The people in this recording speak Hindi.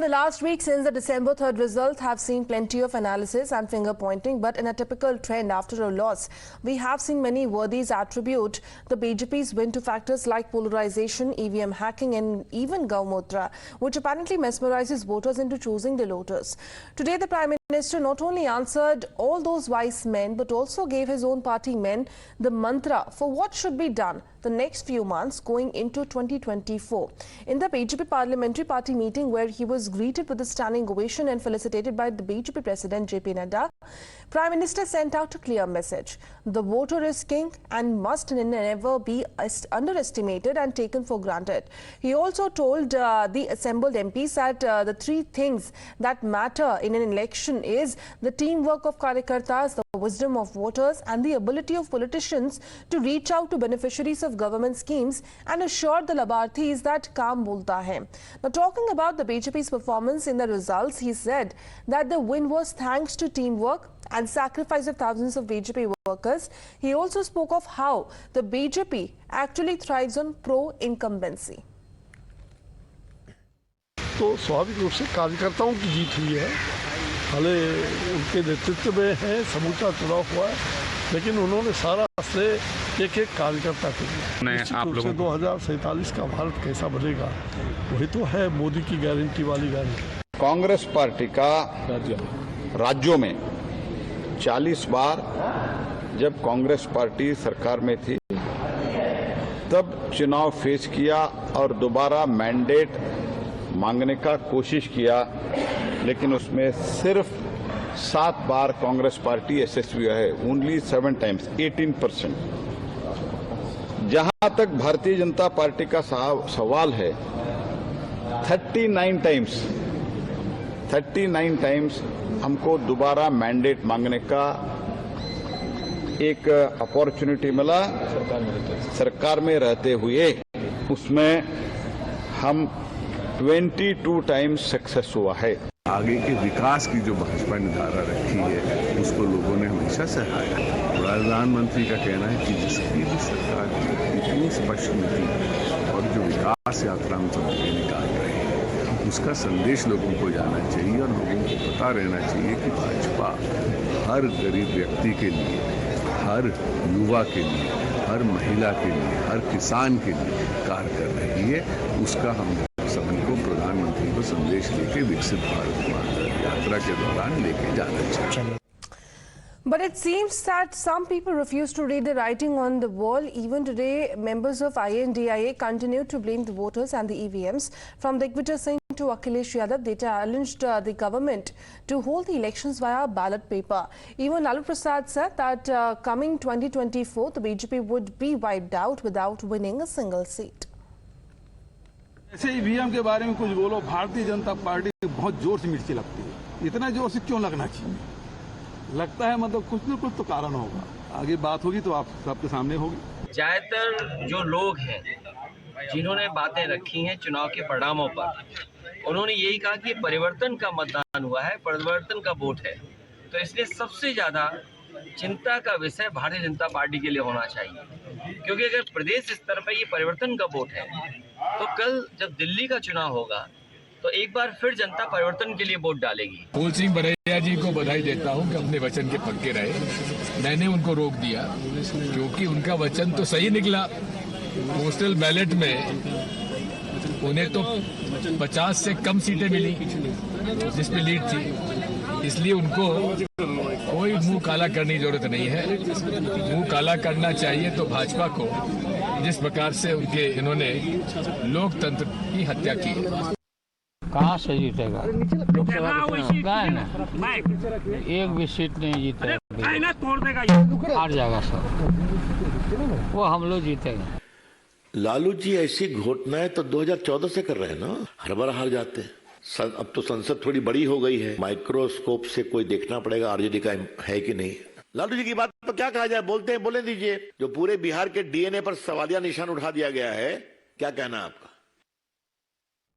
The last week since the December 3rd results have seen plenty of analysis and finger pointing, but in a typical trend after a loss, we have seen many worthies attribute the BJP's win to factors like polarization, EVM hacking and even Gaumootra, which apparently mesmerizes voters into choosing the Lotus. Today the Prime Minister not only answered all those wise men but also gave his own party men the mantra for what should be done the next few months going into 2024. In the BJP Parliamentary Party meeting where he was greeted with a standing ovation and felicitated by the BJP President JP Nadda, Prime Minister sent out a clear message. The voter is king and must never be underestimated and taken for granted. He also told the assembled MPs that the three things that matter in an election is the teamwork of Karyakartas, the wisdom of voters and the ability of politicians to reach out to beneficiaries of government schemes and assure the Labharthis that kaam bolta hai. Now, talking about the BJP's performance in the results, he said that the win was thanks to teamwork and sacrifice of thousands of BJP workers. He also spoke of how the BJP actually thrives on pro-incumbency. तो स्वाभाविक रूप से कार्यकर्ताओं की जीत हुई है। हाले उनके नेतृत्व में है, समूचा चुनाव हुआ है, लेकिन उन्होंने सारा श्रेय एक कार्यकर्ता को दिया। निश्चित रूप से 2047 का भारत कैसा बनेगा वही तो है मोदी की गारंटी वाली गारंटी। कांग्रेस पार्टी का राज्यों में 40 बार जब कांग्रेस पार्टी सरकार में थी तब चुनाव फेस किया और दोबारा मैंडेट मांगने का कोशिश किया, लेकिन उसमें सिर्फ 7 बार कांग्रेस पार्टी यशस्वी है। Only 7 times 18%। जहां तक भारतीय जनता पार्टी का सवाल है 39 टाइम्स हमको दोबारा मैंडेट मांगने का एक अपॉर्चुनिटी मिला सरकार में रहते हुए। उसमें हम 22 टाइम्स सक्सेस हुआ है। आगे के विकास की जो भाजपा ने धारा रखी है उसको लोगों ने हमेशा सराहा। प्रधानमंत्री का कहना है कि जिसकी भी सरकार की इतनी स्पष्ट नीति और जो विकास यात्रा हम सब निकाल रहे हैं उसका संदेश लोगों को जाना चाहिए और लोगों को पता रहना चाहिए कि भाजपा हर गरीब व्यक्ति के लिए, हर युवा के लिए, हर महिला के लिए, हर किसान के लिए कार्य कर रही है। उसका हम सभी को प्रधानमंत्री को संदेश लेके विकसित भारत यात्रा के दौरान लेके जाना चाहिए। But it seems that some people refuse to read the writing on the wall. Even today, members of INDIA continue to blame the voters and the EVMs. From Digvijay Singh to Akhilesh Yadav, they challenged the government to hold the elections via ballot paper. Even Lalu Prasad said that coming 2024, the BJP would be wiped out without winning a single seat. ऐसे ईवीएम के बारे में कुछ बोलो, भारतीय जनता पार्टी बहुत जोर से मिर्ची लगती है। इतना जोर से क्यों लगना चाहिए? लगता है मतलब कुछ न कुछ तो कारण होगा। आगे बात होगी तो आप सबके सामने होगी। ज्यादातर जो लोग हैं जिन्होंने बातें रखी हैं चुनाव के परिणामों पर, उन्होंने यही कहा कि परिवर्तन का मतदान हुआ है, परिवर्तन का वोट है। तो इसलिए सबसे ज्यादा चिंता का विषय भारतीय जनता पार्टी के लिए होना चाहिए, क्योंकि अगर प्रदेश स्तर पर ये परिवर्तन का वोट है तो कल जब दिल्ली का चुनाव होगा तो एक बार फिर जनता परिवर्तन के लिए वोट डालेगी। फूल सिंह बरैया जी को बधाई देता हूं कि अपने वचन के पक्के रहे। मैंने उनको रोक दिया क्योंकि उनका वचन तो सही निकला। पोस्टल बैलेट में उन्हें तो 50 से कम सीटें मिली जिसमें लीड थी, इसलिए उनको कोई मुंह काला करने की जरूरत नहीं है। मुंह काला करना चाहिए तो भाजपा को, जिस प्रकार से उनके इन्होंने लोकतंत्र की हत्या की है। कहाँ से जीतेगा? लोकसभा है ना, एक भी सीट नहीं जीतेगा, हार जाएगा सब। वो हम लोग जीतेगा। लालू जी ऐसी घोषणाएं तो 2014 से कर रहे हैं ना, हर बार हार जाते हैं। अब तो संसद थोड़ी बड़ी हो गई है, माइक्रोस्कोप से कोई देखना पड़ेगा आरजेडी का है कि नहीं। लालू जी की बात पर क्या कहा जाए? बोलते हैं बोले दीजिए। जो पूरे बिहार के डीएनए पर सवालिया निशान उठा दिया गया है, क्या कहना है आपका?